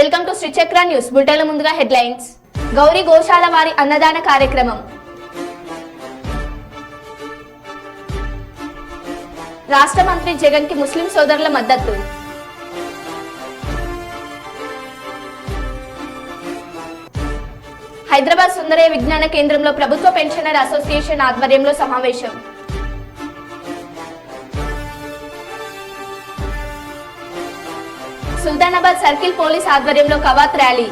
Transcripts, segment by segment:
Welcome to Sri Chakra news బులెటిన్ల ముందుగా headlines. Gauri గోశాల వారి అన్నదాన కార్యక్రమం. రాష్ట్ర మంత్రి జగన్ కి ముస్లిం సోదరుల మద్దతు. హైదరాబాద్ సుందరయ్య విజ్ఞాన కేంద్రంలో ప్రభుత్వ పెన్షనర్ అసోసియేషన్ ఆధ్వర్యంలో సమావేశం. సుల్తానాబాద్ సర్కిల్ పోలీస్ ఆధ్వర్యంలో కవాత్ ర్యాలీ.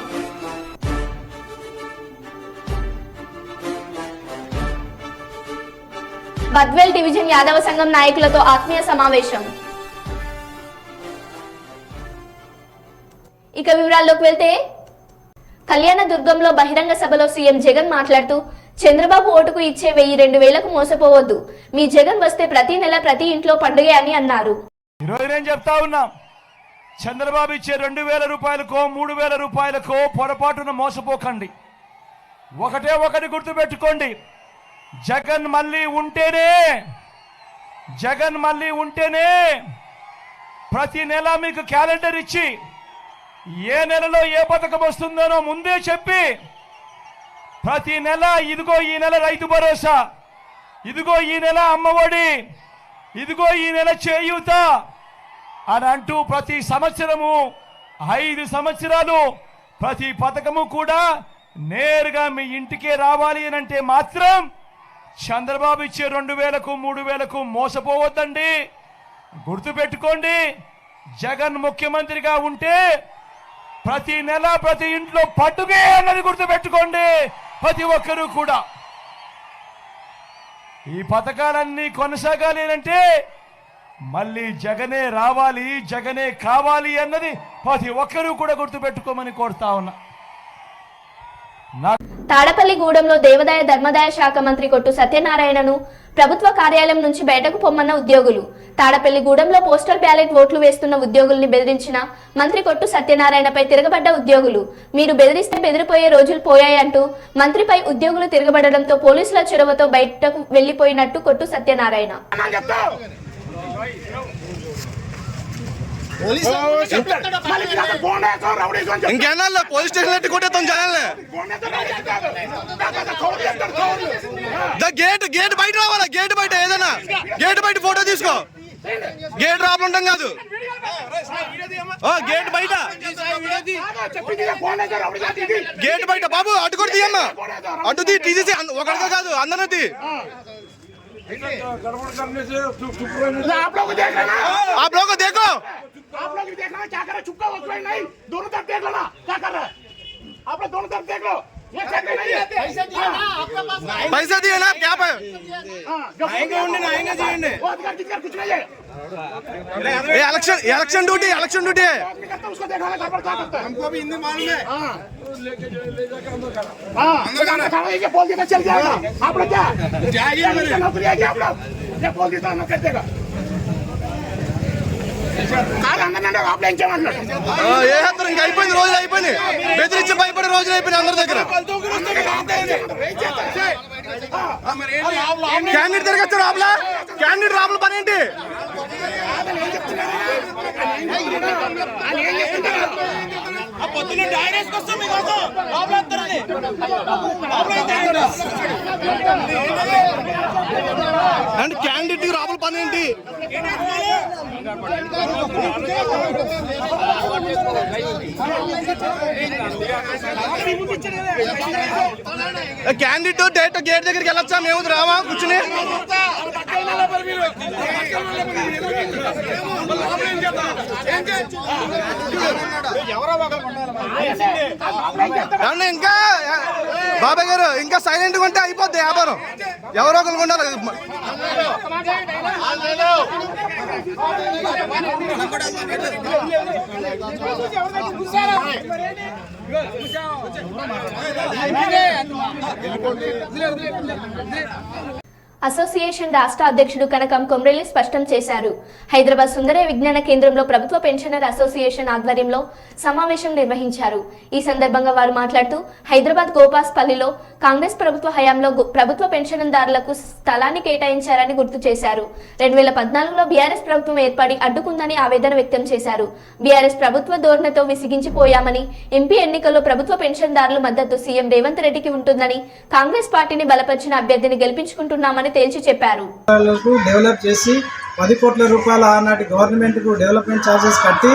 బద్వేల్ డివిజన్ యాదవ సంఘం నాయకులతో ఆత్మీయ సమావేశం. ఇక వివరాల్లోకి వెళ్తే, కళ్యాణదుర్గంలో బహిరంగ సభలో సీఎం జగన్ మాట్లాడుతూ చంద్రబాబు ఓటుకు ఇచ్చే 1000-2000కు మోసపోవద్దు, మీ జగన్ వస్తే ప్రతి నెల ప్రతి ఇంట్లో పండుగే అని అన్నారు. చంద్రబాబు ఇచ్చే 2000 రూపాయలకో 3000 రూపాయలకో పొరపాటున మోసపోకండి. ఒకటి గుర్తుపెట్టుకోండి, జగన్ మళ్ళీ ఉంటేనే ప్రతి నెల మీకు క్యాలెండర్ ఇచ్చి ఏ నెలలో ఏ పథకం వస్తుందనో ముందే చెప్పి ప్రతి నెల ఇదిగో ఈ నెల రైతు భరోసా, ఇదిగో ఈ నెల అమ్మఒడి, ఇదిగో ఈ నెల చేయూత అని అంటూ ప్రతి సంవత్సరము 5 సంవత్సరాలు ప్రతి పథకము కూడా నేరుగా మీ ఇంటికే రావాలి అని అంటే మాత్రం చంద్రబాబు ఇచ్చే 2000కు 3000కు మోసపోవద్దండి. గుర్తుపెట్టుకోండి, జగన్ ముఖ్యమంత్రిగా ఉంటే ప్రతి నెల ప్రతి ఇంట్లో పండుగే అన్నది గుర్తుపెట్టుకోండి ప్రతి ఒక్కరూ కూడా. ఈ పథకాలన్నీ కొనసాగాలి అంటే మళ్ళీ జగనే రావాలి, జగనే కావాలి అన్నది ప్రతి ఒక్కరూ కూడా గుర్తుపెట్టుకోమని కోరుతా ఉన్నా. తాడపల్లిగూడెంలో దేవాదాయ ధర్మాదాయ శాఖ మంత్రి కొట్టు సత్యనారాయణను ప్రభుత్వ కార్యాలయం నుంచి బయటకు పొమ్మన్న ఉద్యోగులు. తాడపల్లిగూడెంలో పోస్టల్ బ్యాలెట్ ఓట్లు వేస్తున్న ఉద్యోగుల్ని బెదిరించిన మంత్రి కొట్టు సత్యనారాయణపై తిరగబడ్డ ఉద్యోగులు. మీరు బెదిరిస్తే బెదిరిపోయే రోజులు పోయాయంటూ మంత్రిపై ఉద్యోగులు తిరగబడడంతో పోలీసుల చొరవతో బయటకు వెళ్లిపోయినట్టు కొట్టు సత్యనారాయణ. ఇంకేనా పోలీస్ స్టేషన్ కొట్టేస్తాం జనాల్ని. గేట్ బయట రావాలా, గేట్ బయట ఏదైనా గేట్ బయట ఫోటో తీసుకో. గేట్ రాపలు ఉంటాం కాదు, గేట్ బయట, గేట్ బయట. బాబు అటు కూడా తీయమ్మా, అటు తీసేసి ఒకరితో కాదు అందరిది. आप लोग को देखो, आप लोग भी देखना क्या कर रहे, चुपका हो नहीं, दोनों तरफ देख लो ना क्या कर रहे, आप लोग दोनों तरफ देख लो. ये नहीं है, पैसा दिए ना क्या पे आएंगे वो अधिकार किसका कुछ नहीं है. इलेक्शन ड्यूटी है, उसको देखना क्या करता है, हमको भी हिंदी मालूम है. ये बोल देना चल जाएगा. आप लोग क्या जाइए नौकरी आएगी, आप लोग ये बोल देता ना कर देगा. ఇంకా అయిపోయింది, రోజులు అయిపోయినాయి, బెదిరించి భయపడే రోజులు అయిపోయినాయి అందరి దగ్గర. క్యాండిడేట్ తిరగచ్చు రాబులా, క్యాండిడేట్ రాబుల పని ఏంటి? అండ్ క్యాండిడేట్ రాబుల పని ఏంటి? క్యాండిడేట్ డైరెక్ట్ గేట్ దగ్గరికి వెళ్ళొచ్చా? మేము రామా కూర్చుని ఇంకా బాబాయ్ గారు ఇంకా సైలెంట్ గా ఉంటే అయిపోద్ది వ్యాపారం. ఎవరో ఒకరు ఉండాలి. అసోసియేషన్ రాష్ట్ర అధ్యక్షుడు కనకం కొమ్రెల్లి స్పష్టం చేశారు. హైదరాబాద్ సుందరయ్య విజ్ఞాన కేంద్రంలో ప్రభుత్వ పెన్షనర్ అసోసియేషన్ ఆధ్వర్యంలో సమావేశం నిర్వహించారు. ఈ సందర్భంగా వారు మాట్లాడుతూ హైదరాబాద్ గోపాస్పల్లిలో కాంగ్రెస్ ప్రభుత్వ హయాంలో ప్రభుత్వ పెన్షన్దారులకు స్థలాన్ని కేటాయించారని గుర్తు చేశారు. 2014లో బీఆర్ఎస్ ప్రభుత్వం ఏర్పడి అడ్డుకుందని ఆవేదన వ్యక్తం చేశారు. బీఆర్ఎస్ ప్రభుత్వ ధోరణితో విసిగించిపోయామని, ఎంపీ ఎన్నికల్లో ప్రభుత్వ పెన్షన్దారుల మద్దతు సీఎం రేవంత్ రెడ్డికి ఉంటుందని, కాంగ్రెస్ పార్టీని బలపరిచిన అభ్యర్థిని గెలిపించుకుంటున్నామని తేల్చి చెప్పారు. డెవలప్ చేసి 10 కోట్ల రూపాయల ఆనాటి గవర్నమెంట్కు డెవలప్మెంట్ ఛార్జెస్ కట్టి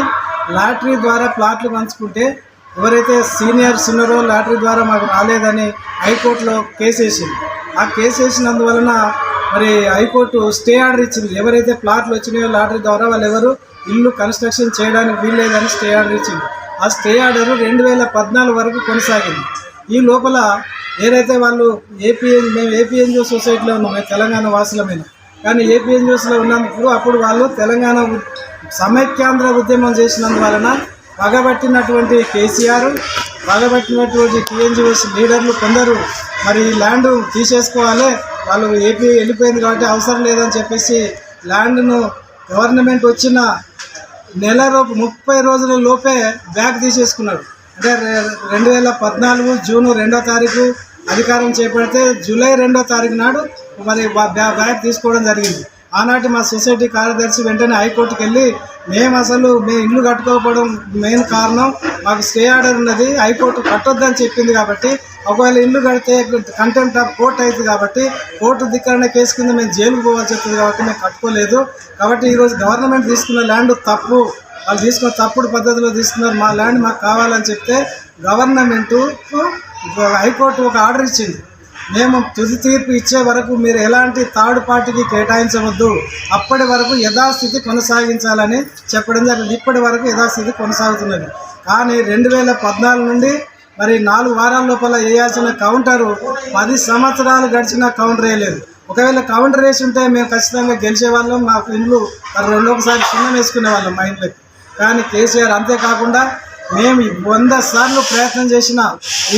లాటరీ ద్వారా ప్లాట్లు పంచుకుంటే ఎవరైతే సీనియర్స్ ఉన్నారో లాటరీ ద్వారా మాకు రాలేదని హైకోర్టులో కేసు వేసింది. ఆ కేసు వేసినందువలన మరి హైకోర్టు స్టే ఆర్డర్ ఇచ్చింది. ఎవరైతే ప్లాట్లు వచ్చినాయో లాటరీ ద్వారా వాళ్ళు ఎవరు ఇల్లు కన్స్ట్రక్షన్ చేయడానికి వీల్లేదని స్టే ఆర్డర్ ఇచ్చింది. ఆ స్టే ఆర్డర్ 2014 వరకు కొనసాగింది. ఈ లోపల ఏదైతే వాళ్ళు మేము ఏపీఎన్జిఓ సొసైటీలో ఉన్నాం, మేము తెలంగాణ వాసులమైన, కానీ ఏపీఎన్జిఓస్లో ఉన్నప్పుడు అప్పుడు వాళ్ళు తెలంగాణ సమైక్యాంధ్ర ఉద్యమం చేసినందువలన పగబట్టినటువంటి కేసీఆర్, పగబట్టినటువంటి టీఎన్జిఓస్ లీడర్లు కొందరు మరి ల్యాండ్ తీసేసుకోవాలి, వాళ్ళు ఏపీ వెళ్ళిపోయింది కాబట్టి అవసరం లేదని చెప్పేసి ల్యాండ్ను గవర్నమెంట్ వచ్చిన నెలలోపు 30 రోజుల లోపే బ్యాక్ తీసేసుకున్నాడు. అంటే 2014 జూన్ 2వ తారీఖు అధికారం చేపడితే జూలై 2వ తారీఖు నాడు మరి బ్యాగ్ తీసుకోవడం జరిగింది. ఆనాటి మా సొసైటీ కార్యదర్శి వెంటనే హైకోర్టుకి వెళ్ళి మేము ఇల్లు కట్టుకోకపోవడం మెయిన్ కారణం, మాకు స్టే ఆర్డర్ ఉన్నది, హైకోర్టు కట్టొద్దని చెప్పింది కాబట్టి, ఒకవేళ ఇల్లు కడితే కంటెంప్ట్ ఆఫ్ కోర్టు అవుతుంది కాబట్టి కోర్టు ధిక్కరణ కేసు కింద మేము జైలుకు పోవాల్సి వస్తుంది కాబట్టి మేము కట్టుకోలేదు. కాబట్టి ఈరోజు గవర్నమెంట్ తీసుకున్న ల్యాండ్ తప్పు, వాళ్ళు తీసుకున్న తప్పుడు పద్ధతిలో తీసుకున్నారు, మా ల్యాండ్ మాకు కావాలని చెప్తే గవర్నమెంటు హైకోర్టు ఒక ఆర్డర్ ఇచ్చింది. మేము తుది తీర్పు ఇచ్చే వరకు మీరు ఎలాంటి థర్డ్ పార్టీకి కేటాయించవద్దు, అప్పటి వరకు యథాస్థితి కొనసాగించాలని చెప్పడం జరిగింది. ఇప్పటి వరకు యథాస్థితి కొనసాగుతున్నది. కానీ 2014 నుండి మరి 4 వారాల లోపల వేయాల్సిన కౌంటరు 10 సంవత్సరాలు గడిచినా కౌంటర్ వేయలేదు. ఒకవేళ కౌంటర్ వేసి ఉంటే మేము ఖచ్చితంగా గెలిచే వాళ్ళం, మాకు ఇండ్లు రెండోసారి సున్నం వేసుకునే వాళ్ళం మా ఇంట్లోకి. కానీ కేసీఆర్ అంతేకాకుండా మేము 100 సార్లు ప్రయత్నం చేసిన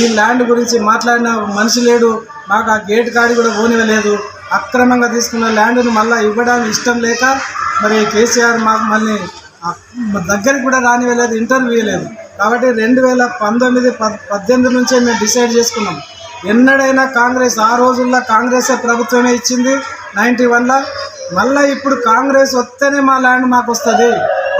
ఈ ల్యాండ్ గురించి మాట్లాడిన మనిషి లేడు, మాకు ఆ గేట్ కాడి కూడా పోనివ్వలేదు. అక్రమంగా తీసుకున్న ల్యాండ్ను మళ్ళీ ఇవ్వడానికి ఇష్టం లేక మరి కేసీఆర్ మాకు మళ్ళీ దగ్గరికి కూడా రానివ్వలేదు, ఇంటర్వ్యూ ఇవ్వలేదు. కాబట్టి 2018 నుంచే మేము డిసైడ్ చేసుకున్నాం, ఎన్నడైనా కాంగ్రెస్, ఆ రోజుల్లో కాంగ్రెస్ ప్రభుత్వమే ఇచ్చింది 91లో, మళ్ళీ ఇప్పుడు కాంగ్రెస్ వస్తేనే మా ల్యాండ్ మాకు వస్తుంది,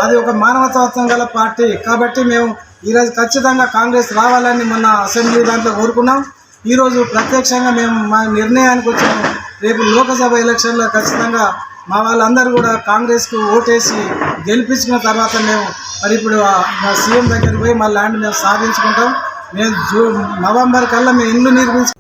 అది ఒక మానవతాత్వం గల పార్టీ. కాబట్టి మేము ఈరోజు ఖచ్చితంగా కాంగ్రెస్ రావాలని మొన్న అసెంబ్లీ దాంట్లో కోరుకున్నాం. ఈరోజు ప్రత్యక్షంగా మేము మా నిర్ణయానికి వచ్చాము. రేపు లోకసభ ఎలక్షన్లో ఖచ్చితంగా మా వాళ్ళందరూ కూడా కాంగ్రెస్కు ఓటేసి గెలిపించుకున్న తర్వాత మేము మరి ఇప్పుడు మా సీఎం దగ్గరికి పోయి మా ల్యాండ్ మేము సాధించుకుంటాం. మేము నవంబర్ కల్లా మేము ఇల్లు నిర్మించుకుంటాం.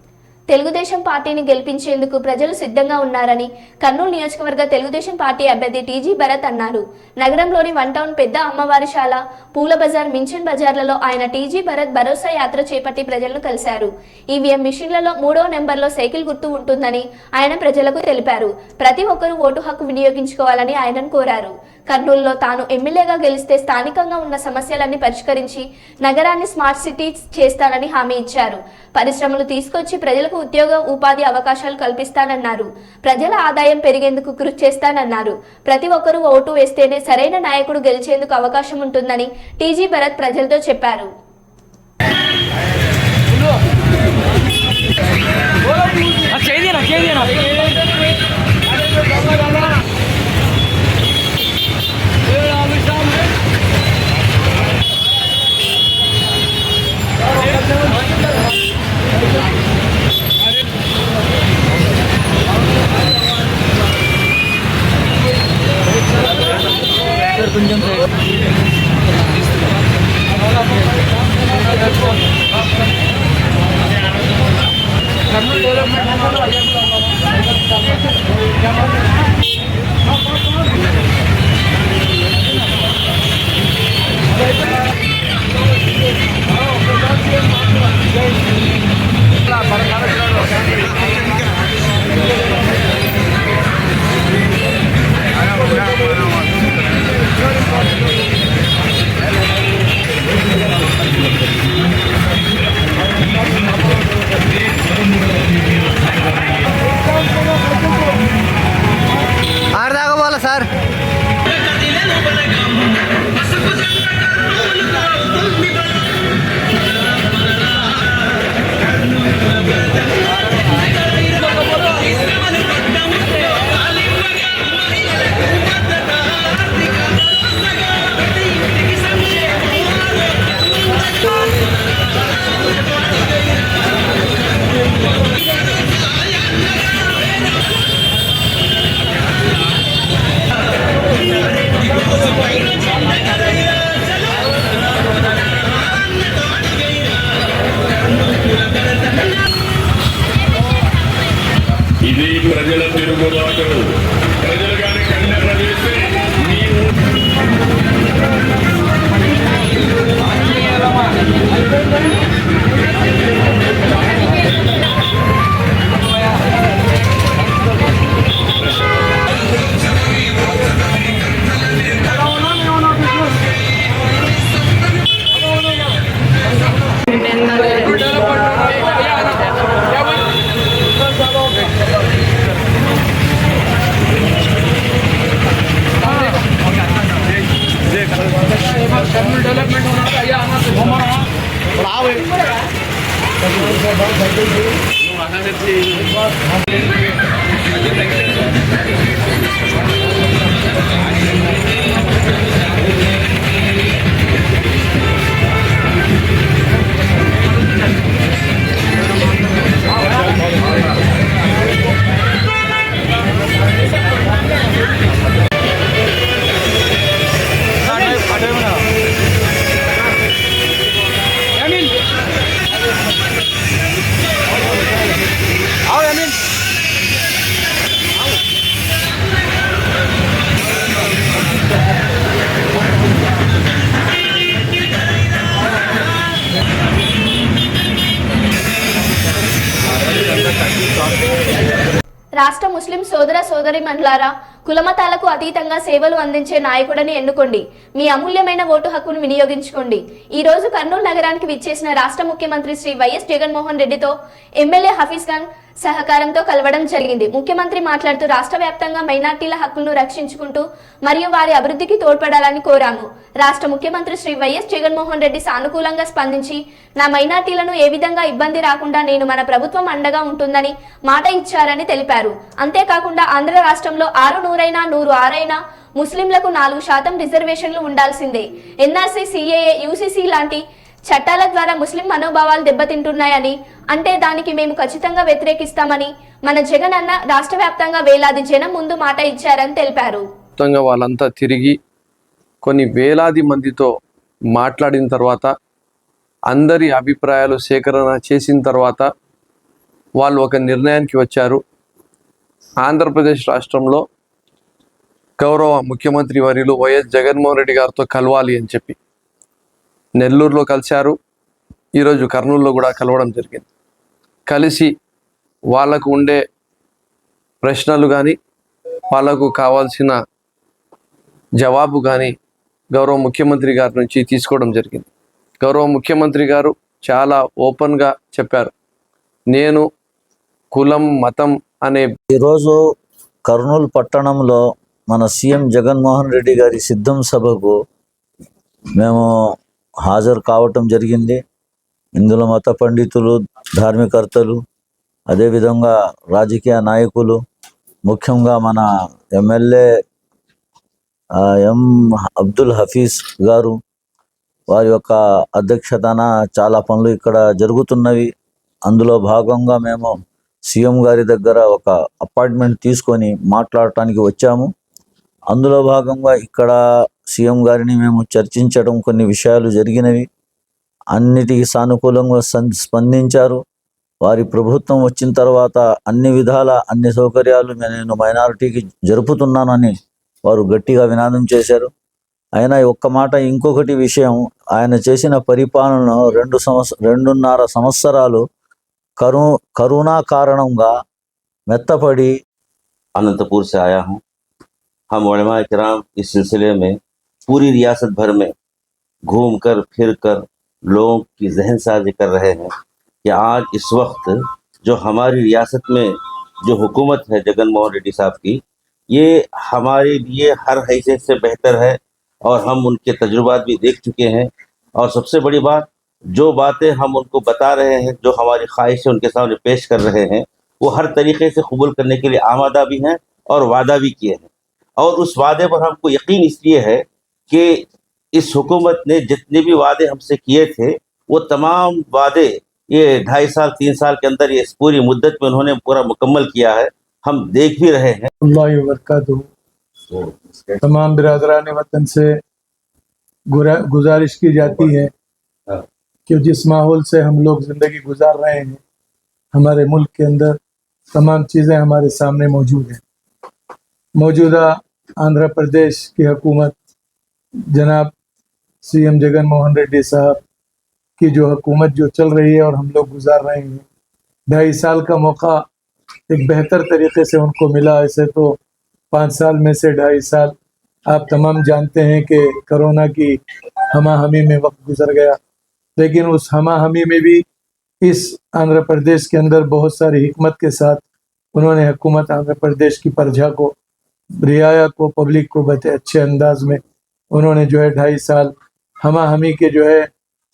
తెలుగుదేశం పార్టీని గెలిపించేందుకు ప్రజలు సిద్ధంగా ఉన్నారని కర్నూలు నియోజకవర్గ తెలుగుదేశం పార్టీ అభ్యర్థి టీజీ భరత్ అన్నారు. నగరంలోని 1 టౌన్ పెద్ద అమ్మవారిశాల, పూల బజార్, మించన్ బజార్లలో ఆయన టీజీ భరత్ భరోసా యాత్ర చేపట్టి ప్రజలను కలిశారు. ఈవీఎం మిషన్లలో 3వ నెంబర్లో సైకిల్ గుర్తు ఉంటుందని ఆయన ప్రజలకు తెలిపారు. ప్రతి ఒక్కరూ ఓటు హక్కు వినియోగించుకోవాలని ఆయనను కోరారు. కర్నూలులో తాను ఎమ్మెల్యేగా గెలిస్తే స్థానికంగా ఉన్న సమస్యలన్నీ పరిష్కరించి నగరాన్ని స్మార్ట్ సిటీ చేస్తానని హామీ ఇచ్చారు. పరిశ్రమలు తీసుకొచ్చి ప్రజలకు ఉద్యోగ ఉపాధి అవకాశాలు కల్పిస్తానన్నారు. ప్రజల ఆదాయం పెరిగేందుకు కృషి చేస్తానన్నారు. ప్రతి ఒక్కరూ ఓటు వేస్తేనే సరైన నాయకుడు గెలిచేందుకు అవకాశం ఉంటుందని టీజీ భరత్ ప్రజలతో చెప్పారు. రాష్ట్ర ముస్లిం సోదర సోదరీమణులారా, కులమతాలకు అతీతంగా సేవలు అందించే నాయకుడిని ఎన్నుకోండి. మీ అమూల్యమైన ఓటు హక్కును వినియోగించుకోండి. ఈ రోజు కర్నూలు నగరానికి విచ్చేసిన రాష్ట్ర ముఖ్యమంత్రి శ్రీ వైఎస్ జగన్మోహన్ రెడ్డితో ఎమ్మెల్యే హఫీజ్ ఖాన్ సహకారంతో కలవడం జరిగింది. ముఖ్యమంత్రి మాట్లాడుతూ రాష్ట్ర వ్యాప్తంగా మైనార్టీల హక్కులను రక్షించుకుంటూ మరియు వారి అభివృద్ధికి తోడ్పడాలని కోరాము. రాష్ట్ర ముఖ్యమంత్రి శ్రీ వైఎస్ జగన్మోహన్ రెడ్డి సానుకూలంగా స్పందించి నా మైనార్టీలను ఏ విధంగా ఇబ్బంది రాకుండా నేను మన ప్రభుత్వం అండగా ఉంటుందని మాట ఇచ్చారని తెలిపారు. అంతేకాకుండా ఆంధ్ర రాష్ట్రంలో 600 100 ముస్లింలకు 4% రిజర్వేషన్లు ఉండాల్సిందే. ఎన్ఆర్సీ, సిఏఏ, యూసీసీ లాంటి చట్టాల ద్వారా ముస్లిం మనోభావాలు దెబ్బతింటున్నాయని, అంటే దానికి మేము ఖచ్చితంగా వ్యతిరేకిస్తామని మన జగన్ అన్న రాష్ట్ర వ్యాప్తంగా వేలాది జనం ముందు మాట ఇచ్చారని తెలిపారు. వాళ్ళంతా తిరిగి కొన్ని వేలాది మందితో మాట్లాడిన తర్వాత, అందరి అభిప్రాయాలు సేకరణ చేసిన తర్వాత వాళ్ళు ఒక నిర్ణయానికి వచ్చారు. ఆంధ్రప్రదేశ్ రాష్ట్రంలో గౌరవ ముఖ్యమంత్రి వర్యులు వైఎస్ జగన్మోహన్ రెడ్డి గారితో కలవాలి అని చెప్పి నెల్లూరులో కలిశారు. ఈరోజు కర్నూలులో కూడా కలవడం జరిగింది. కలిసి వాళ్ళకు ఉండే ప్రశ్నలు కానీ వాళ్ళకు కావాల్సిన జవాబు కానీ గౌరవ ముఖ్యమంత్రి గారి నుంచి తీసుకోవడం జరిగింది. గౌరవ ముఖ్యమంత్రి గారు చాలా ఓపెన్గా చెప్పారు, నేను కులం మతం అనే. ఈరోజు కర్నూలు పట్టణంలో మన సీఎం జగన్మోహన్ రెడ్డి గారి సిద్ధం సభకు మేము హాజరు కావటం జరిగింది. ఇందులో మత పండితులు, ధార్మికర్తలు, అదేవిధంగా రాజకీయ నాయకులు, ముఖ్యంగా మన ఎమ్మెల్యే ఎం అబ్దుల్ హఫీజ్ గారు, వారి యొక్క అధ్యక్షతన చాలా పనులు ఇక్కడ జరుగుతున్నవి. అందులో భాగంగా మేము సీఎం గారి దగ్గర ఒక అపాయింట్మెంట్ తీసుకొని మాట్లాడటానికి వచ్చాము. అందులో భాగంగా ఇక్కడ సీఎం గారిని మేము చర్చించడం, కొన్ని విషయాలు జరిగినవి, అన్నిటికీ సానుకూలంగా స్పందించారు. వారి ప్రభుత్వం వచ్చిన తర్వాత అన్ని విధాల అన్ని సౌకర్యాలు నేను మైనారిటీకి జరుపుతున్నానని వారు గట్టిగా వినాదం చేశారు. అయినా ఒక్క మాట, ఇంకొకటి విషయం, ఆయన చేసిన పరిపాలన 2.5 సంవత్సరాలు కరోనా కారణంగా మెత్తపడి. अनंतपुर से आया हूँ। हम उलमा किराम इस सिलसिले में पूरी रियासत भर में घूम कर फिर कर लोगों की जहन साजी कर रहे हैं कि आज इस वक्त जो हमारी रियासत में जो हुकूमत है जगनमोहन रेड्डी साहब की, ये हमारे लिए हर हैसियत से बेहतर है और हम उनके तजुर्बात भी देख चुके हैं। और सबसे बड़ी बात, जो बातें हम उनको बता रहे हैं, जो हमारी ख्वाहिशें उनके सामने पेश कर रहे हैं, वो हर तरीके से कबूल करने के लिए आमादा भी हैं और वादा भी किए हैं। और उस वादे पर हमको यकीन इसलिए है कि इस हुकूमत ने जितने भी वादे हमसे किए थे, वो तमाम वादे ये 2.5 साल 3 साल के अंदर ये पूरी मुद्दत में उन्होंने पूरा मुकम्मल किया है। हम देख भी रहे हैं। अल्लाह वबरकातुहू। तमाम बिरादरान वतन से गुजारिश की जाती है कि जिस माहौल से हम लोग ज़िंदगी गुजार रहे हैं, हमारे मुल्क के अंदर तमाम चीज़ें हमारे सामने मौजूद हैं। मौजूदा आंध्र प्रदेश की हुकूमत जनाब सीएम जगनमोहन रेड्डी साहब की जो हुकूमत जो चल रही है और हम लोग गुजार रहे हैं, 2.5 साल का मौका एक बेहतर तरीके से उनको मिला। ऐसे तो 5 साल में से 2.5 साल आप तमाम जानते हैं कि कोरोना की हमाहमी में वक्त गुजर गया, लेकिन उस हमाहमी में भी इस आंध्र प्रदेश के अंदर बहुत सारी हिकमत के साथ उन्होंने हुकूमत आंध्र प्रदेश की प्रजा को, रियाया को, पब्लिक को बड़े अच्छे अंदाज में उन्होंने जो है 2.5 साल हमा हमी के जो है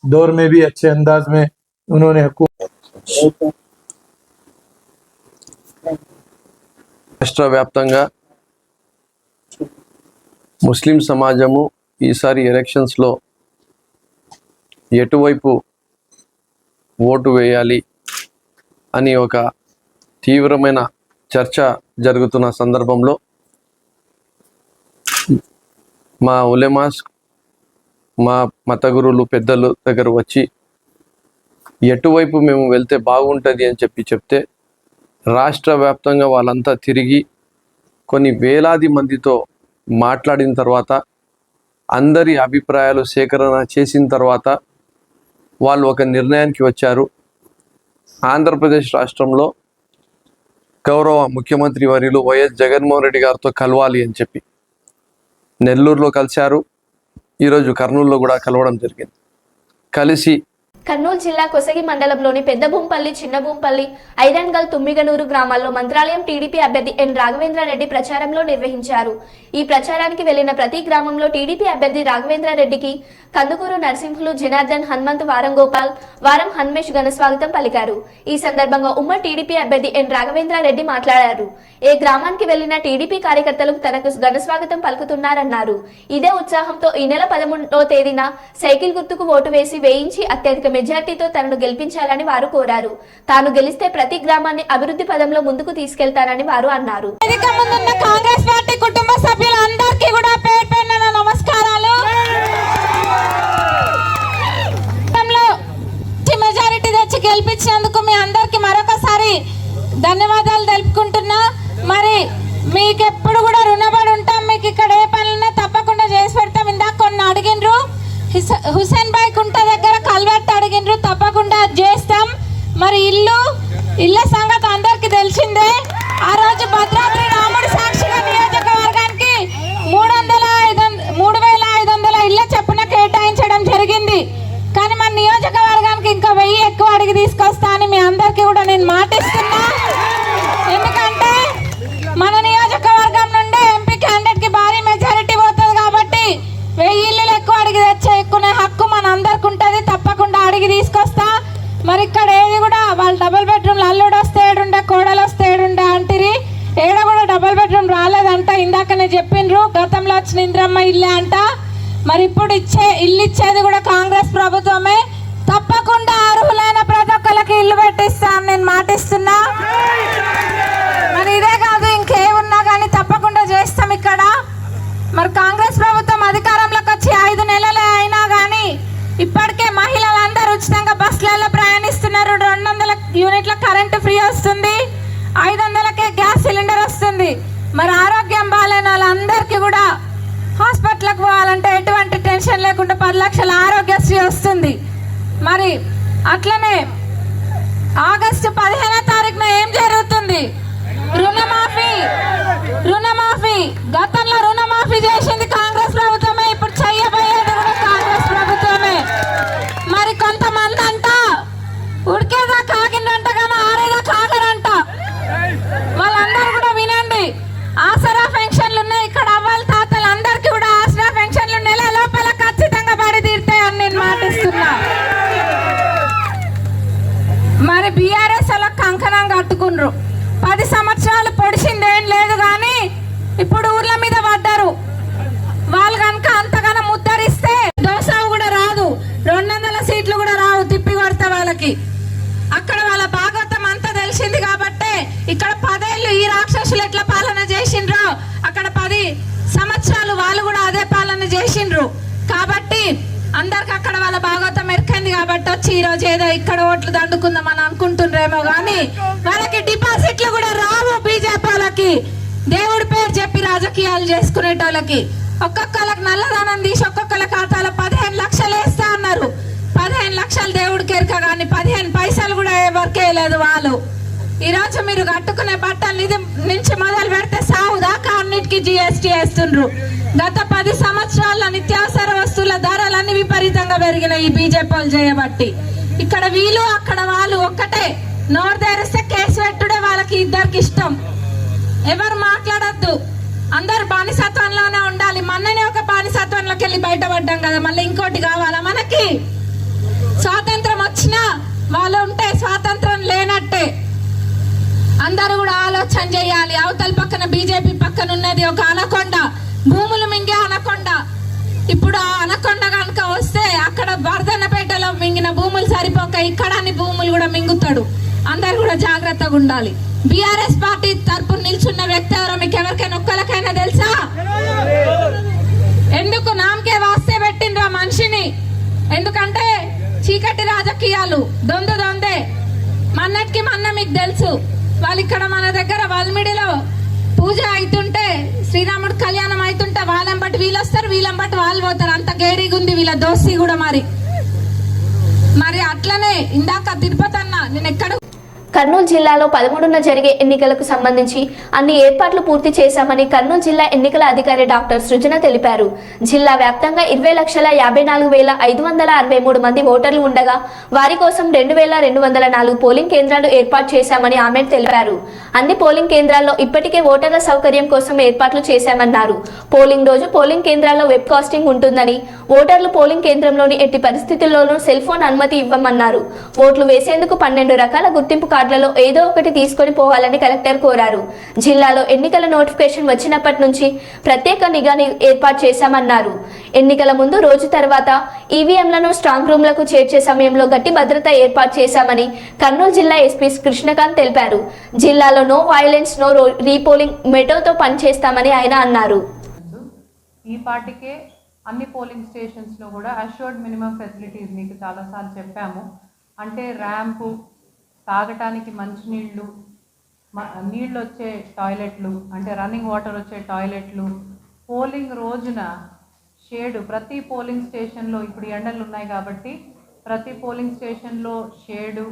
दौर में भी अच्छे अंदाज में उन्होंने हुकूमत రాష్ట్ర వ్యాప్తంగా ముస్లిం సమాజము ఈసారి ఎలక్షన్స్లో ఎటువైపు ఓటు వేయాలి అని ఒక తీవ్రమైన చర్చ జరుగుతున్న సందర్భంలో మా ఉలెమాస్ మా మత గురువులు పెద్దలు దగ్గర వచ్చి ఎటువైపు మేము వెళ్తే బాగుంటుంది అని చెప్తే రాష్ట్ర వ్యాప్తంగా వాళ్ళంతా తిరిగి కొన్ని వేలాది మందితో మాట్లాడిన తర్వాత అందరి అభిప్రాయాలు సేకరణ చేసిన తర్వాత వాళ్ళు ఒక నిర్ణయానికి వచ్చారు. ఆంధ్రప్రదేశ్ రాష్ట్రంలో గౌరవ ముఖ్యమంత్రి వర్యులు వైఎస్ జగన్మోహన్ రెడ్డి గారితో కలవాలి అని చెప్పి నెల్లూరులో కలిశారు. ఈరోజు కర్నూలులో కూడా కలవడం జరిగింది. కలిసి కర్నూలు జిల్లా కొసగి మండలంలోని పెద్దభూంపల్లి, చిన్నభూంపల్లి, ఐరన్గల్, తుమ్మిగనూరు గ్రామాల్లో మంత్రాలయం టీడీపీ అభ్యర్థి ఎన్ రాఘవేంద్రారెడ్డి ప్రచారంలో నిర్వహించారు. ఈ ప్రచారానికి వెళ్లిన ప్రతి గ్రామంలో టీడీపీ అభ్యర్థి రాఘవేంద్రారెడ్డికి కందుకూరు నరసింహులు, జనార్దన్, హనుమంత్, వారం గోపాల్, వారం హన్మేష్ ఘనస్వాగతం పలికారు. ఈ సందర్భంగా ఉమ్మడి టీడీపీ అభ్యర్థి ఎన్ రాఘవేంద్రారెడ్డి మాట్లాడారు. ఏ గ్రామానికి వెళ్లిన టీడీపీ కార్యకర్తలు తనకు ఘనస్వాగతం పలుకుతున్నారన్నారు. ఇదే ఉత్సాహంతో ఈ నెల 13వ తేదీన సైకిల్ గుర్తుకు ఓటు వేసి వేయించి అత్యధిక మెజార్టీతో తనను గెలిపించాలని వారు కోరారు. తాను గెలిస్తే ప్రతి గ్రామాన్ని అభివృద్ధి పదంలో ముందుకు తీసుకెళ్తానని వారు అన్నారు. కాంగ్రెస్ పార్టీ కుటుంబ సభ్యులందరికీ కూడా పేరు పేరున నమస్కారాలు. మెజారిటీ తెచ్చి గెలిపించినందుకు మీ అందరికి మరొకసారి ధన్యవాదాలు తెలుపుకుంటున్నా. మరి మీకు ఎప్పుడు కూడా రుణపడి ఉంటాం. మీకు ఇక్కడ ఏ పనులున్నా తప్పకుండా చేసి పెడతాం. ఇందాక కొన్ని అడిగినరు, హుసేన్ బాయ్ కుంట దగ్గర కల్వర్ట్ అడిగినరు, తప్పకుండా చేస్తాం. మరి ఇళ్ళ సంగతి అందరికి తెలిసిందే. ఆ రోజు భద్రాద్రి రాముడి సాక్షిగా నియోజకవర్గానికి 3,500 ఇళ్ళ చొప్పున కేటాయించడం జరిగింది. కానీ మన నియోజకవర్గానికి ఇంకా 1000 ఎక్కువ అడిగి తీసుకొస్తా అని మీ అందరికీ కూడా నేను మాటిస్తున్నా. ఎందుకంటే మన నియోజకవర్గం నుండి ఎంపీ క్యాండిడేట్ కి భారీ మెజారిటీ పోతుంది కాబట్టి 1000 ఇళ్ళు ఎక్కువ అడిగి తెచ్చుకునే హక్కు మన అందరికి ఉంటుంది. తప్పకుండా అడిగి తీసుకొస్తా. మరి ఇక్కడ ఏది కూడా వాళ్ళు డబుల్ బెడ్రూమ్ అల్లుడు వస్తే ఏడుండే, కోడలు వస్తే ఏడుండే అంటిరి. ఏడ కూడా డబుల్ బెడ్రూమ్ రాలేదంట. ఇందాకనే చెప్పిండ్రు గతంలో వచ్చిన ఇంద్రమ్మ ఇల్లే అంట. మరి ఇప్పుడు ఇల్లు ఇచ్చేది కూడా కాంగ్రెస్ ప్రభుత్వమే. తప్పకుండా అర్హులైన ప్రతి ఒక్కరికి ఇల్లు పెట్టిస్తాను నేను మాటిస్తున్నా. మరి ఇదే కాదు, ఇంకేమున్నా కానీ తప్పకుండా చేస్తాం ఇక్కడ. మరి కాంగ్రెస్ ప్రభుత్వం అధికారంలోకి వచ్చి 5 నెలలే అయినా కానీ ఇప్పటికే మహిళలందరూ ఉచితంగా బస్సులలో ప్రయాణిస్తున్నారు. 200 యూనిట్ల కరెంటు ఫ్రీ వస్తుంది. 500కే గ్యాస్ సిలిండర్ వస్తుంది. మరి ఆరోగ్యం బాగాలేని వాళ్ళందరికీ కూడా హాస్పిటల్కి పోవాలంటే ఎటువంటి టెన్షన్ లేకుండా 10 లక్షల ఆరోగ్యశ్రీ వస్తుంది. మరి అట్లనే ఆగస్టు 15వ తారీఖున ఏం జరుగుతుంది? రుణమాఫీ. గతంలో రుణమాఫీ చేసింది కాంగ్రెస్ ప్రభుత్వమే, ఇప్పుడు చెయ్యబోయేది కూడా కాంగ్రెస్ ప్రభుత్వమే. మరి కొంతమంది అంట ఉడికేదా కాకిందంట కానీ ఆరేదా కాకరంట. వాళ్ళందరూ కూడా వినండి. ఆసరా పెన్షన్లు ఉన్నాయి ఇక్కడ. అవ్వాలి తాతలు అందరికీ కూడా ఆసరా పెన్షన్లు నెల లోపల ఖచ్చితంగా పడి తీరుతాయని నేను మాటిస్తున్నా. మరి బీఆర్ఎస్ అలా కంకణం కట్టుకున్నారు. 10 సంవత్సరాలు పొడిచిందేం లేదు కానీ ఇప్పుడు ఊర్ల మీద పడ్డారు. వాళ్ళు కనుక అంతగానో ముద్దరిస్తే దోసావు కూడా రాదు, 200 సీట్లు కూడా రావు. తిప్పి కొడతా వాళ్ళకి. అక్కడ వాళ్ళ భాగవతం అంతా తెలిసింది కాబట్టి ఇక్కడ 10 ఏళ్ళు ఈ రాక్షసులు ఎట్లా పాలన చేసిండ్రో అక్కడ 10 సంవత్సరాలు వాళ్ళు కూడా అదే పాలన చేసిండ్రు. కాబట్టి అందరికి అక్కడ వాళ్ళ భాగవతం ఎరికైంది కాబట్టి వచ్చి ఈ రోజు ఏదో ఇక్కడ ఓట్లు దండుకుందామని అనుకుంటుండ్రేమో కానీ వాళ్ళకి డిపాజిట్లు కూడా రావు. బీజేపీ వాళ్ళకి దేవుడి పేరు చెప్పి రాజకీయాలు చేసుకునేటోళ్ళకి ఒక్కొక్కళ్ళకి నల్లధనం తీసి ఒక్కొక్కళ్ళ ఖాతాలో 15 లక్షలు వేస్తా అన్నారు. 15 లక్షలు దేవుడికి ఎరక కానీ 15 పైసలు కూడా ఎవరికి వేయలేదు వాళ్ళు. ఈరోజు మీరు కట్టుకునే బట్టలు నుంచి మొదలు పెడితే సాగు దాకా అన్నిటికీ GST వేస్తుండ్రు. గత 10 సంవత్సరాల నిత్యావసర వస్తువుల ధరలన్నీ విపరీతంగా పెరిగినాయి ఈ బీజేపీ వాళ్ళు చేయబట్టి. ఇక్కడ వీళ్ళు అక్కడ వాళ్ళు ఒక్కటే. నోరు తెరిస్తే కేసు పెట్టుడే వాళ్ళకి ఇద్దరికి ఇష్టం. ఎవరు మాట్లాడద్దు. అందరు బానిసత్వంలోనే ఉండాలి. మొన్ననే ఒక బానిసత్వంలోకి వెళ్ళి బయటపడ్డాం కదా, మళ్ళీ ఇంకోటి కావాలా మనకి? స్వాతంత్రం వచ్చినా వాళ్ళు ఉంటే స్వాతంత్రం లేనట్టే. అందరూ కూడా ఆలోచన చేయాలి. అవతల పక్కన బీజేపీ పక్కన ఉన్నది ఒక అనకొండ, భూములు మింగే అనకొండ. ఇప్పుడు ఆ అనకొండ కనుక వస్తే అక్కడ వర్ధన్నపేటలో మింగిన భూములు సరిపోక ఇక్కడ అన్ని భూములు కూడా మింగుతాడు. అందరు కూడా జాగ్రత్తగా ఉండాలి. బీఆర్ఎస్ పార్టీ తరపున నిల్చున్న వ్యక్తి ఎవరో మీకు ఎవరికైనా ఒక్కరికైనా తెలుసా? ఎందుకు నామకే వాస్తే పెట్టిండ్రు ఆ మనిషిని? ఎందుకంటే చీకటి రాజకీయాలు దొందే. మన్నటికి మొన్న మీకు తెలుసు, వాళ్ళు ఇక్కడ మన దగ్గర వాల్మిడిలో పూజ అవుతుంటే, శ్రీరాముడు కళ్యాణం అవుతుంటే వాళ్ళని బట్టి వీళ్ళు వస్తారు, వీళ్ళని బట్టి వాళ్ళు పోతారు. అంత గేరీగా ఉంది వీళ్ళ దోస్తి కూడా. మరి అట్లనే ఇందాక తిరుపతి అన్న, నేను ఎక్కడ కర్నూలు జిల్లాలో 13న జరిగే ఎన్నికలకు సంబంధించి అన్ని ఏర్పాట్లు పూర్తి చేశామని కర్నూలు జిల్లా ఎన్నికల అధికారి డాక్టర్ సృజన తెలిపారు. జిల్లా వ్యాప్తంగా 20,54,563 మంది ఓటర్లు ఉండగా వారి కోసం 2,204 పోలింగ్ కేంద్రాలు ఏర్పాటు చేశామని ఆమె తెలిపారు. అన్ని పోలింగ్ కేంద్రాల్లో ఇప్పటికే ఓటర్ల సౌకర్యం కోసం ఏర్పాట్లు చేశామన్నారు. పోలింగ్ రోజు పోలింగ్ కేంద్రాల్లో వెబ్ కాస్టింగ్ ఉంటుందని, ఓటర్లు పోలింగ్ కేంద్రంలోని ఎట్టి పరిస్థితుల్లోనూ సెల్ ఫోన్ అనుమతి ఇవ్వమన్నారు. ఓట్లు వేసేందుకు 12 రకాల గుర్తింపు కార్డులలో ఏదో ఒకటి తీసుకొని పోవాలని కలెక్టర్ కోరారు. జిల్లాలో ఎన్నికల నోటిఫికేషన్ వచ్చినప్పటి నుంచి ప్రత్యేక నిఘాని ఏర్పాటు చేశామన్నారు. ఎన్నికల ముందు రోజు తర్వాత ఈవీఎంలను స్ట్రాంగ్ రూమ్లకు చేర్చే సమయంలో గట్టి భద్రత ఏర్పాటు చేశామని కర్నూలు జిల్లా ఎస్పీ కృష్ణకాంత్ తెలిపారు. జిల్లాలో నో వైలెన్స్ నో రీపోలింగ్ మెటోతో పనిచేస్తామని ఆయన అన్నారు. ఈ పార్టీకే అన్ని పోలింగ్ స్టేషన్స్లో కూడా అష్యూర్డ్ మినిమం ఫెసిలిటీస్ మీకు చాలాసార్లు చెప్పాము. అంటే ర్యాంపు, తాగటానికి మంచినీళ్ళు, నీళ్ళు వచ్చే టాయిలెట్లు, అంటే రన్నింగ్ వాటర్ వచ్చే టాయిలెట్లు, పోలింగ్ రోజున షేడు ప్రతి పోలింగ్ స్టేషన్లో, ఇప్పుడు ఎండలు ఉన్నాయి కాబట్టి ప్రతి పోలింగ్ స్టేషన్లో షేడు,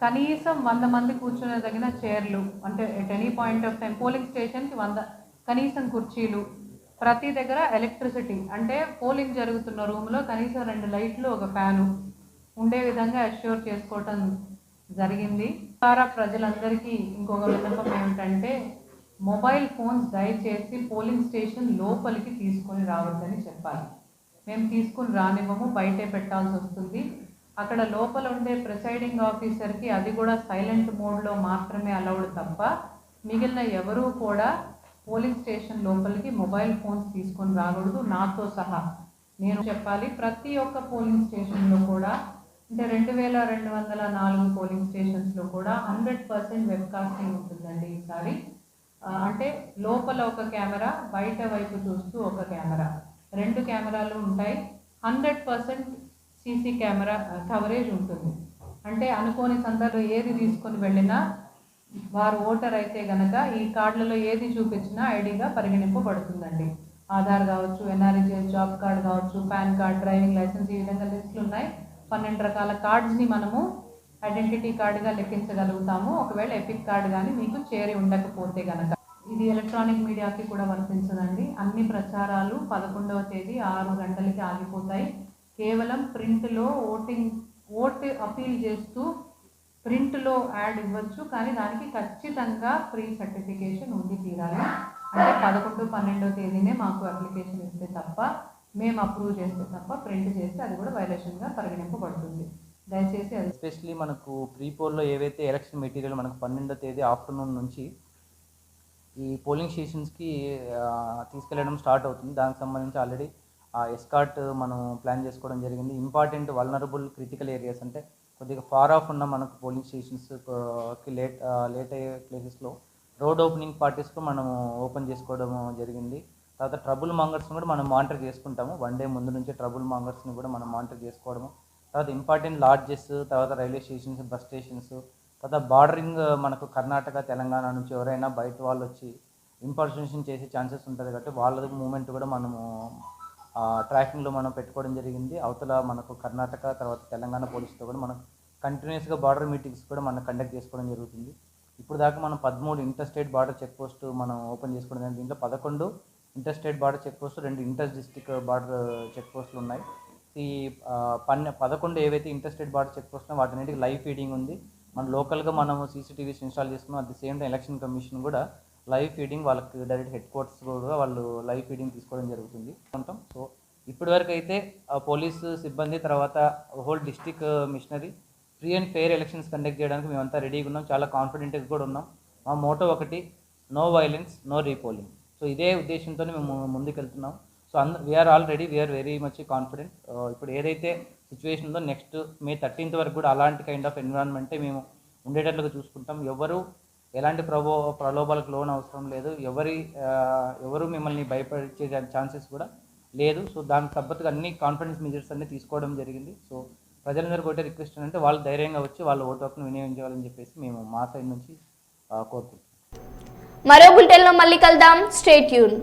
కనీసం 100 మంది కూర్చునే తగిన చైర్లు, అంటే at any point of time polling స్టేషన్కి 100 కనీసం కుర్చీలు, ప్రతి దగ్గర ఎలక్ట్రిసిటీ, అంటే పోలింగ్ జరుగుతున్న రూమ్లో కనీసం 2 లైట్లు, ఒక ఫ్యాను ఉండే విధంగా అష్యూర్ చేసుకోవటం జరిగింది. ద్వారా ప్రజలందరికీ ఇంకొక విన్నపం ఏమిటంటే, మొబైల్ ఫోన్స్ దయచేసి పోలింగ్ స్టేషన్ లోపలికి తీసుకొని రావద్దని చెప్పాలి. మేము తీసుకుని రానివ్వము, బయటే పెట్టాల్సి వస్తుంది. అక్కడ లోపల ఉండే ప్రిసైడింగ్ ఆఫీసర్కి అది కూడా సైలెంట్ మోడ్లో మాత్రమే అలౌడ్ తప్ప మిగిలిన ఎవరూ కూడా పోలింగ్ స్టేషన్ లోపలికి మొబైల్ ఫోన్స్ తీసుకొని రాకూడదు, నాతో సహా నేను చెప్పాలి. ప్రతి ఒక్క పోలింగ్ స్టేషన్లో కూడా, అంటే 2,204 పోలింగ్ స్టేషన్స్లో కూడా 100% వెబ్కాస్టింగ్ ఉంటుందండి ఈసారి. అంటే లోపల ఒక కెమెరా, బయట వైపు చూస్తూ ఒక కెమెరా, 2 కెమెరాలు ఉంటాయి. 100% సీసీ కెమెరా కవరేజ్ ఉంటుంది. అంటే అనుకోని సందర్భం ఏది తీసుకొని వెళ్ళినా వారు ఓటర్ అయితే గనక ఈ కార్డులలో ఏది చూపించినా ఐడిగా పరిగణింపబడుతుందండి. ఆధార్ కావచ్చు, ఎన్ఆర్ఈజీఎస్ జాబ్ కార్డ్ కావచ్చు, పాన్ కార్డ్, డ్రైవింగ్ లైసెన్స్, ఈ విధంగా లిస్టులు ఉన్నాయి. 12 రకాల కార్డ్స్ని మనము ఐడెంటిటీ కార్డుగా లెక్కించగలుగుతాము. ఒకవేళ ఎపిక్ కార్డు కానీ మీకు చేరి ఉండకపోతే కనుక. ఇది ఎలక్ట్రానిక్ మీడియాకి కూడా వర్తించదండి. అన్ని ప్రచారాలు 11వ తేదీ 6 గంటలకి ఆగిపోతాయి. కేవలం ప్రింట్లో ఓటు అపీల్ చేస్తూ ప్రింట్లో యాడ్ ఇవ్వచ్చు, కానీ దానికి ఖచ్చితంగా ఫ్రీ సర్టిఫికేషన్ ఉండి తీరాలి. అంటే 11, 12వ తేదీనే మాకు అప్లికేషన్ ఇస్తే తప్ప, మేము అప్రూవ్ చేస్తే తప్ప, ప్రింట్ చేస్తే అది కూడా వైలేషన్గా పరిగణింపబడుతుంది. దయచేసి అది ఎస్పెషలీ మనకు ప్రీ పోల్లో ఏవైతే ఎలక్షన్ మెటీరియల్ మనకు 12వ తేదీ ఆఫ్టర్నూన్ నుంచి ఈ పోలింగ్ స్టేషన్స్కి తీసుకెళ్ళడం స్టార్ట్ అవుతుంది. దానికి సంబంధించి ఆల్రెడీ ఎస్కార్ట్ మనం ప్లాన్ చేసుకోవడం జరిగింది. ఇంపార్టెంట్ వల్నరబుల్ క్రిటికల్ ఏరియాస్, అంటే కొద్దిగా ఫార్ ఆఫ్ ఉన్న మనకు పోలింగ్ స్టేషన్స్కి లేట్ అయ్యే ప్లేసెస్లో రోడ్ ఓపెనింగ్ పార్టీస్లో మనం ఓపెన్ చేసుకోవడం జరిగింది. తర్వాత ట్రబుల్ మాంగర్స్ని కూడా మనం మానిటర్ చేసుకుంటాము. 1 డే ముందు నుంచే ట్రబుల్ మాంగర్స్ని కూడా మనం మానిటర్ చేసుకోవడము. తర్వాత ఇంపార్టెంట్ లాడ్జెస్, తర్వాత రైల్వే స్టేషన్స్, బస్ స్టేషన్స్, తర్వాత బార్డరింగ్ మనకు కర్ణాటక, తెలంగాణ నుంచి ఎవరైనా బయట వాళ్ళు వచ్చి ఇంపర్సనేషన్ చేసే ఛాన్సెస్ ఉంటుంది కాబట్టి వాళ్ళ మూమెంట్ కూడా మనము ట్రాకింగ్లో మనం పెట్టుకోవడం జరిగింది. అవతల మనకు కర్ణాటక, తర్వాత తెలంగాణ పోలీసుతో కూడా మనం కంటిన్యూస్గా బార్డర్ మీటింగ్స్ కూడా మనం కండక్ట్ చేసుకోవడం జరుగుతుంది. ఇప్పుడు దాకా మనం 13 inter state border check post మనం ఓపెన్ చేసుకోవడం జరిగింది. దీంట్లో 11 inter state border check post, 2 inter district border check పోస్టులు ఉన్నాయి. ఈ 11 ఏవైతే inter state border check post వాటి అన్నింటికి లైవ్ ఫీడింగ్ ఉంది. మన లోకల్గా మనము సీసీటీవీస్ ఇన్స్టాల్ చేసుకున్నాం. At the same time election commission కూడా లైవ్ ఫీడింగ్ వాళ్ళకి డైరెక్ట్ హెడ్ క్వార్టర్స్ కూడా వాళ్ళు లైవ్ ఫీడింగ్ తీసుకోవడం జరుగుతుంది ఉంటాం. సో ఇప్పటివరకు అయితే పోలీసు సిబ్బంది తర్వాత whole district machinery free and fair elections conduct చేయడానికి మేమంతా రెడీగా ఉన్నాం, చాలా కాన్ఫిడెంట్గా కూడా ఉన్నాం. మా మోటో ఒకటి, no violence no repolling. So ఇదే ఉద్దేశంతో మేము ముందుకు వెళ్తున్నాం. So we are all ready, we are very much confident. ఇప్పుడు ఏదైతే సిచ్యువేషన్ ఉందో నెక్స్ట్ May 13th వరకు కూడా అలాంటి కైండ్ ఆఫ్ ఎన్విరాన్మెంటే మేము ఉండేటట్లుగా చూసుకుంటాం. ఎవరు ఎలాంటి ప్రలోభాలకు లోన్ అవసరం లేదు, ఎవరు మిమ్మల్ని భయపడే ఛాన్సెస్ కూడా లేదు. సో దానికి తగ్గట్టుగా అన్ని కాన్ఫిడెన్స్ మెజర్స్ అన్ని తీసుకోవడం జరిగింది. సో ప్రజలందరికీ ఒకటే రిక్వెస్ట్ అంటే వాళ్ళు ధైర్యంగా వచ్చి వాళ్ళ ఓటు హక్కును వినియోగించాలని చెప్పేసి మేము మా సైడ్ నుంచి కోరుకుంటున్నాం. మరో బులెటిన్లో మళ్ళీ కలుద్దాం. Stay tune.